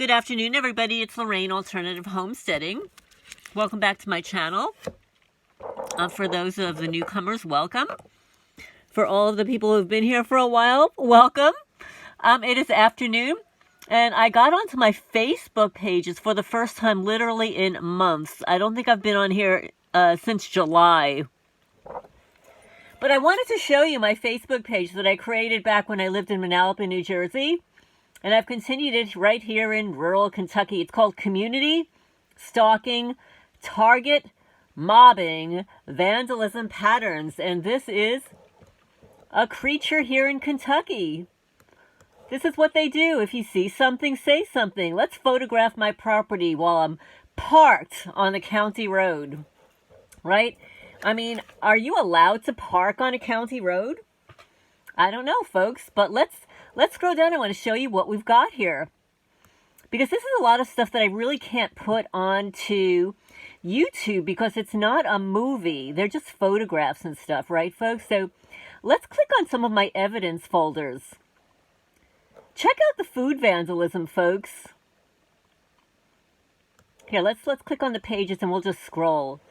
Good afternoon, everybody. It's Lorraine, Alternative Homesteading. Welcome back to my channel. For those of the newcomers, welcome. For all of the people who've been here for a while, welcome. It is afternoon, and I got onto my Facebook pages for the first time literally in months. I don't think I've been on here since July. But I wanted to show you my Facebook page that I created back when I lived in Manalapan, New Jersey. And I've continued it right here in rural Kentucky. It's called Community, Stalking, Target, Mobbing, Vandalism Patterns. And this is a creature here in Kentucky. This is what they do. If you see something, say something. Let's photograph my property while I'm parked on a county road. Right? I mean, are you allowed to park on a county road? I don't know, folks, but let's scroll down. I want to show you what we've got here. Because this is a lot of stuff that I really can't put onto YouTube because it's not a movie. They're just photographs and stuff, right, folks? So let's click on some of my evidence folders. Check out the food vandalism, folks. Here, let's click on the pages and we'll just scroll.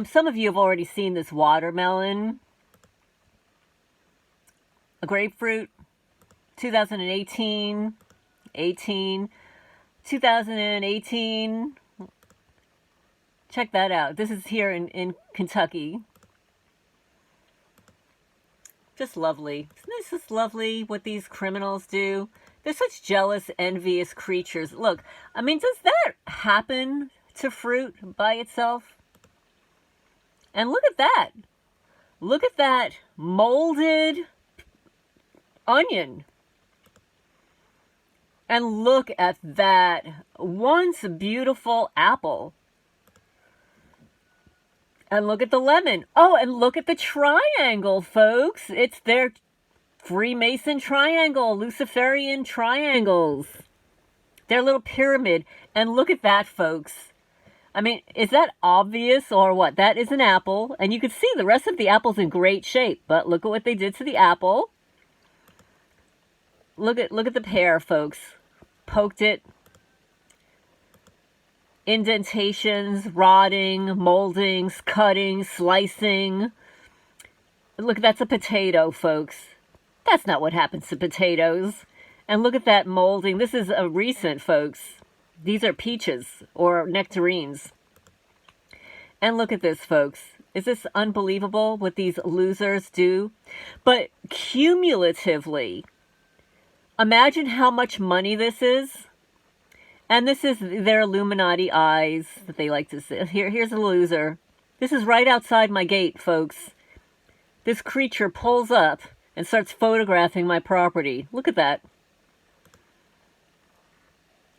Some of you have already seen this watermelon, a grapefruit, 2018, 2018. Check that out. This is here in Kentucky. Just lovely. Isn't this just lovely what these criminals do? They're such jealous, envious creatures. Look, I mean, does that happen to fruit by itself? And look at that. Look at that molded onion. And look at that once beautiful apple. And look at the lemon. Oh, and look at the triangle, folks. It's their Freemason triangle, Luciferian triangles. Their little pyramid. And look at that, folks. I mean, is that obvious or what? That is an apple. And you can see the rest of the apple's in great shape. But look at what they did to the apple. Look at the pear, folks. Poked it. Indentations, rotting, moldings, cutting, slicing. Look, that's a potato, folks. That's not what happens to potatoes. And look at that molding. This is a recent, folks. These are peaches or nectarines. And look at this, folks. Is this unbelievable what these losers do? But cumulatively, imagine how much money this is. And this is their Illuminati eyes that they like to see. Here's a loser. This is right outside my gate, folks. This creature pulls up and starts photographing my property. Look at that.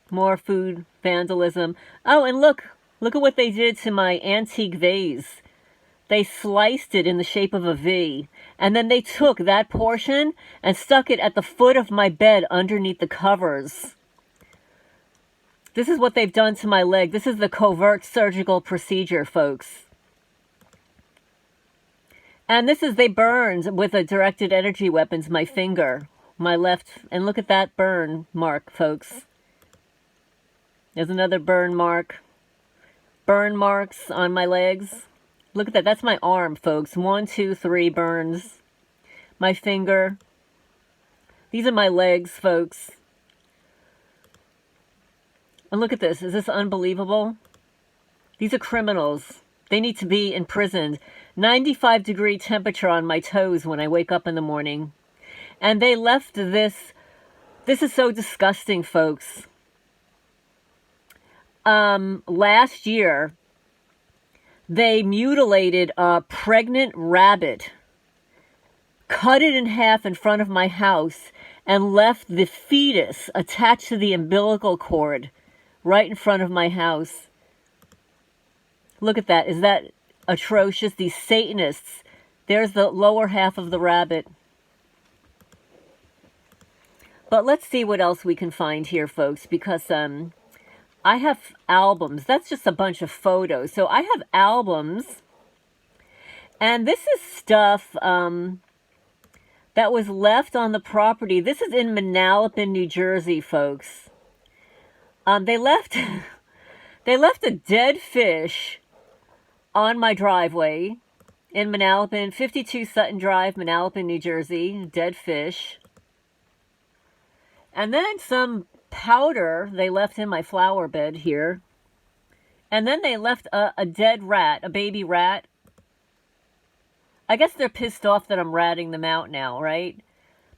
More food vandalism. Oh, and look at what they did to my antique vase. They sliced it in the shape of a V, and then they took that portion and stuck it at the foot of my bed underneath the covers. This is what they've done to my leg. This is the covert surgical procedure, folks. And this is, they burned with a directed energy weapons my finger, my left, and look at that burn mark, folks. There's another burn mark. Burn marks on my legs. Look at that. That's my arm, folks. 1, 2, 3 burns. My finger. These are my legs, folks. And look at this. Is this unbelievable? These are criminals. They need to be imprisoned. 95-degree temperature on my toes when I wake up in the morning. And they left this. This is so disgusting, folks. Last year, they mutilated a pregnant rabbit, cut it in half in front of my house, and left the fetus attached to the umbilical cord right in front of my house. Look at that. Is that atrocious? These Satanists. There's the lower half of the rabbit. But let's see what else we can find here, folks, because I have albums. That's just a bunch of photos. So I have albums. And this is stuff that was left on the property. This is in Manalapan, New Jersey, folks. They left they left a dead fish on my driveway in Manalapan, 52 Sutton Drive, Manalapan, New Jersey. Dead fish. And then some powder they left in my flower bed here. And then they left a dead rat, a baby rat. I guess they're pissed off that I'm ratting them out now, right?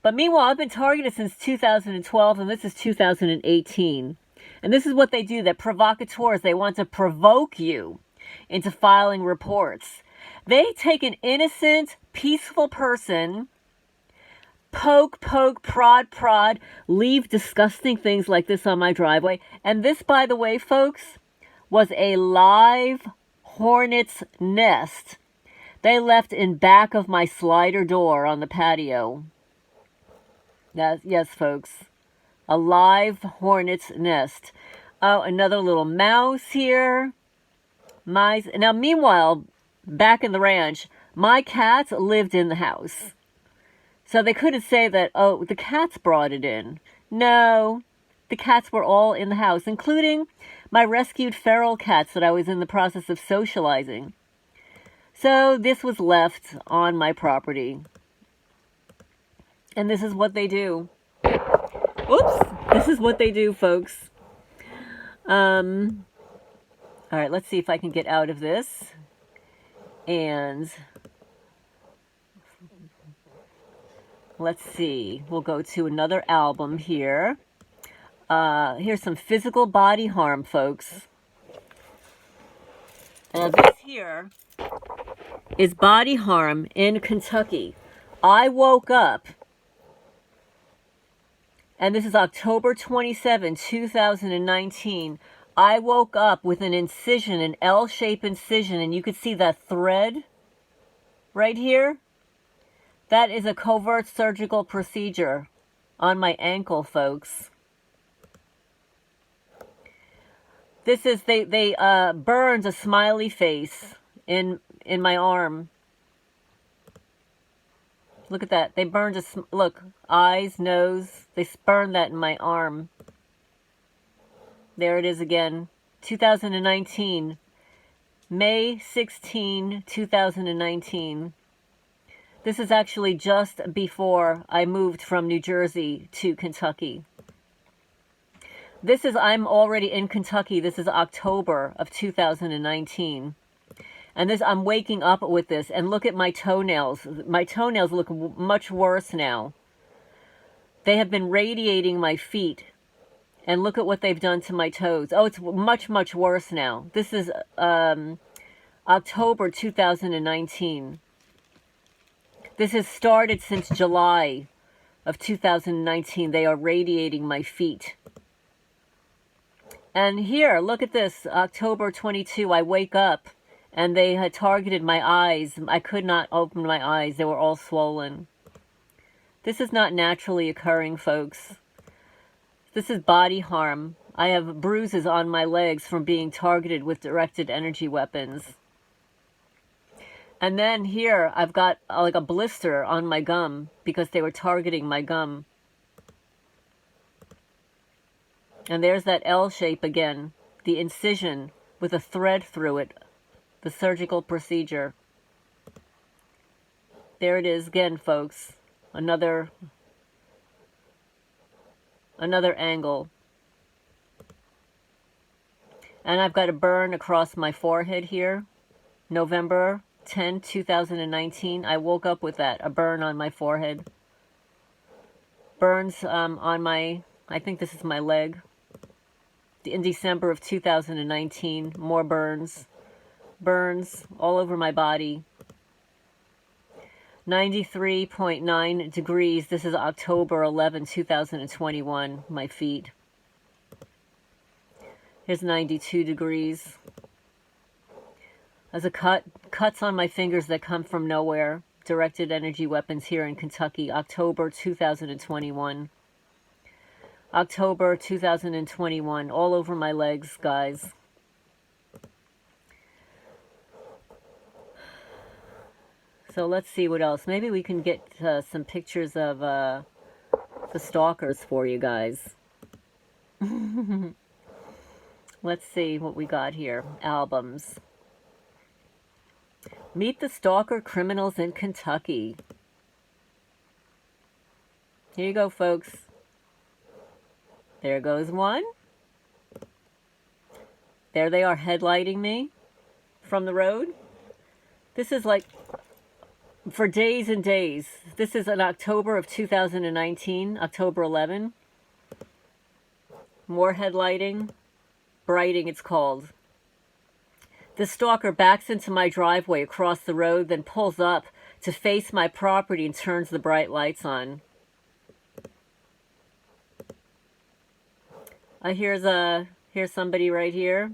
But meanwhile, I've been targeted since 2012, and this is 2018. And this is what they do. They're provocateurs. They want to provoke you into filing reports. They take an innocent, peaceful person, poke, prod, leave disgusting things like this on my driveway. And this, by the way, folks, was a live hornet's nest they left in back of my slider door on the patio. Yes, folks. A live hornet's nest. Oh, another little mouse here. Mice. Now, meanwhile, back in the ranch, my cats lived in the house. So they couldn't say that, oh, the cats brought it in. No, the cats were all in the house, including my rescued feral cats that I was in the process of socializing. So this was left on my property. And this is what they do. Oops. This is what they do, folks. All right, let's see if I can get out of this. And let's see. We'll go to another album here. Here's some physical body harm, folks. This here is body harm in Kentucky. I woke up, and this is October 27, 2019. I woke up with an incision, an L-shaped incision, and you could see that thread right here. That is a covert surgical procedure on my ankle, folks. This is, they burned a smiley face in my arm. Look at that. They burned look, eyes, nose. They burned that in my arm. There it is again. 2019. May 16, 2019. This is actually just before I moved from New Jersey to Kentucky. I'm already in Kentucky. This is October of 2019. And this, I'm waking up with this. And look at my toenails. My toenails look much worse now. They have been radiating my feet. And look at what they've done to my toes. Oh, it's much worse now. This is October 2019. This has started since July of 2019. They are radiating my feet. And here, look at this. October 22, I wake up. And they had targeted my eyes. I could not open my eyes. They were all swollen. This is not naturally occurring, folks. This is body harm. I have bruises on my legs from being targeted with directed energy weapons. And then here, I've got like a blister on my gum because they were targeting my gum. And there's that L shape again. The incision with a thread through it. The surgical procedure. There it is again, folks. Another angle. And I've got a burn across my forehead here. November 10, 2019. I woke up with that. A burn on my forehead. Burns on my, I think this is my leg. In December of 2019. More burns. Burns all over my body. 93.9 degrees. This is October 11, 2021. My feet. Here's 92 degrees. There's cuts on my fingers that come from nowhere. Directed energy weapons here in Kentucky. October 2021. October 2021. All over my legs, guys. So let's see what else. Maybe we can get some pictures of the stalkers for you guys. Let's see what we got here. Albums. Meet the Stalker Criminals in Kentucky. Here you go, folks. There goes one. There they are headlighting me from the road. This is like for days and days. This is in October of 2019, October 11. More headlighting. Brighting, it's called. The stalker backs into my driveway across the road, then pulls up to face my property and turns the bright lights on. Here's somebody right here.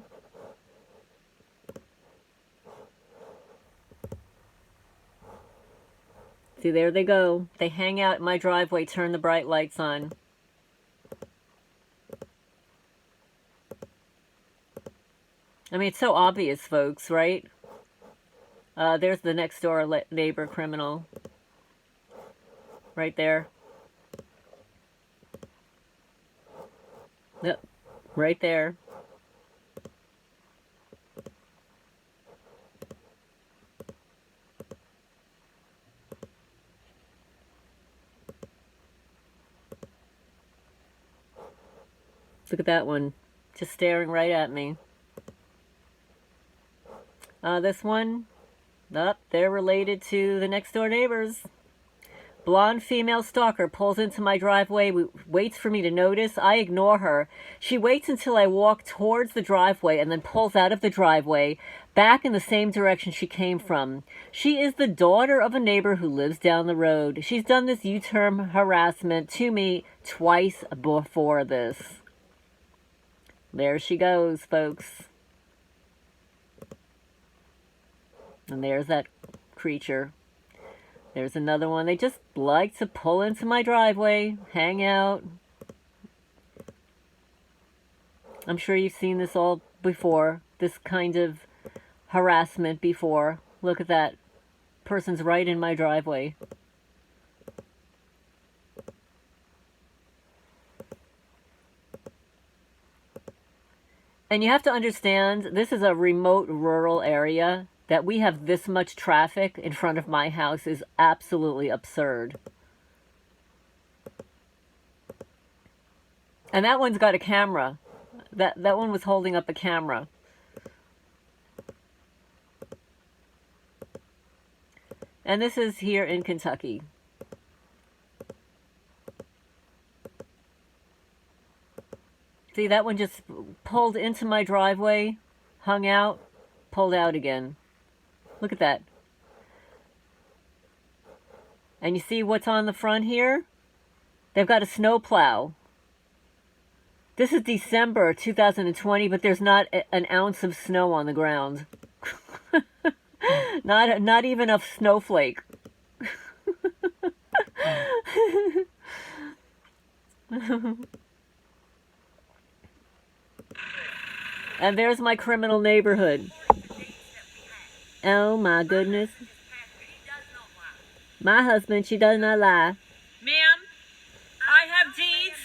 See, there they go. They hang out in my driveway, turn the bright lights on. I mean, it's so obvious, folks, right? There's the next door neighbor criminal. Right there. Yep, right there. Look at that one, just staring right at me. This one, they're related to the next door neighbors. Blonde female stalker pulls into my driveway, waits for me to notice. I ignore her. She waits until I walk towards the driveway and then pulls out of the driveway, back in the same direction she came from. She is the daughter of a neighbor who lives down the road. She's done this U-turn harassment to me twice before this. There she goes, folks. And there's that creature. There's another one. They just like to pull into my driveway, hang out. I'm sure you've seen this all before, this kind of harassment before. Look at that. Person's right in my driveway. And you have to understand, this is a remote rural area. That we have this much traffic in front of my house is absolutely absurd. And that one's got a camera. That one was holding up a camera. And this is here in Kentucky. See, that one just pulled into my driveway, hung out, pulled out again. Look at that. And you see what's on the front here? They've got a snow plow. This is December 2020, but there's not an ounce of snow on the ground. Not even a snowflake. And there's my criminal neighborhood. Oh my goodness. My husband, she does not lie. Ma'am, I have deeds.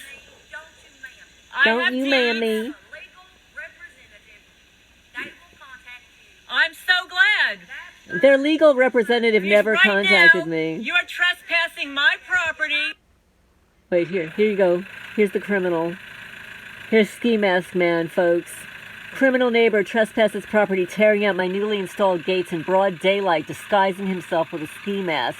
Don't you ma'am me. I'm so glad. Their legal representative never right contacted now, me. You are trespassing my property. Wait, here you go. Here's the criminal. Here's Ski Mask Man, folks. Criminal neighbor trespasses property, tearing out my newly installed gates in broad daylight, disguising himself with a ski mask.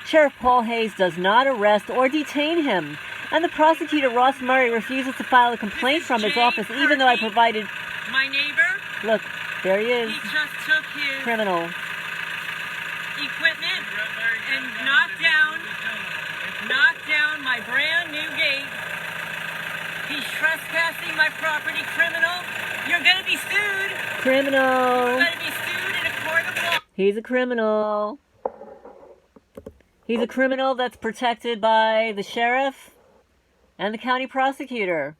Sheriff Paul Hayes does not arrest or detain him, and the prosecutor Ross Murray refuses to file a complaint from his office, even though I provided... My neighbor? Look, there he is. He just took his criminal equipment and knocked down my brand new gate. He's trespassing my property, criminal. You're going to be sued. Criminal. You're going to be sued in a court of law. He's a criminal. He's a criminal that's protected by the sheriff and the county prosecutor,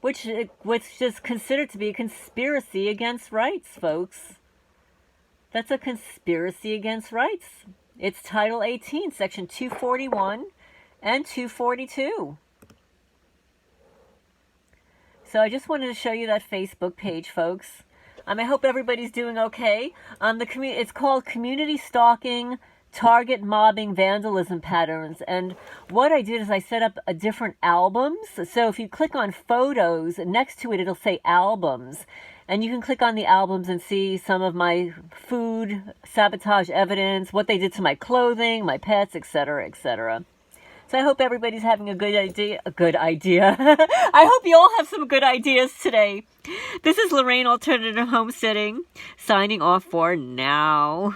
which is considered to be a conspiracy against rights, folks. That's a conspiracy against rights. It's Title 18, Section 241 and 242. So I just wanted to show you that Facebook page, folks. I hope everybody's doing okay. It's called Community Stalking, Target Mobbing, Vandalism Patterns. And what I did is I set up a different albums. So if you click on photos, next to it, it'll say albums. And you can click on the albums and see some of my food sabotage evidence, what they did to my clothing, my pets, etc., etc. So I hope everybody's having a good idea. I hope you all have some good ideas today. This is Lorraine, Alternative Homesteading, signing off for now.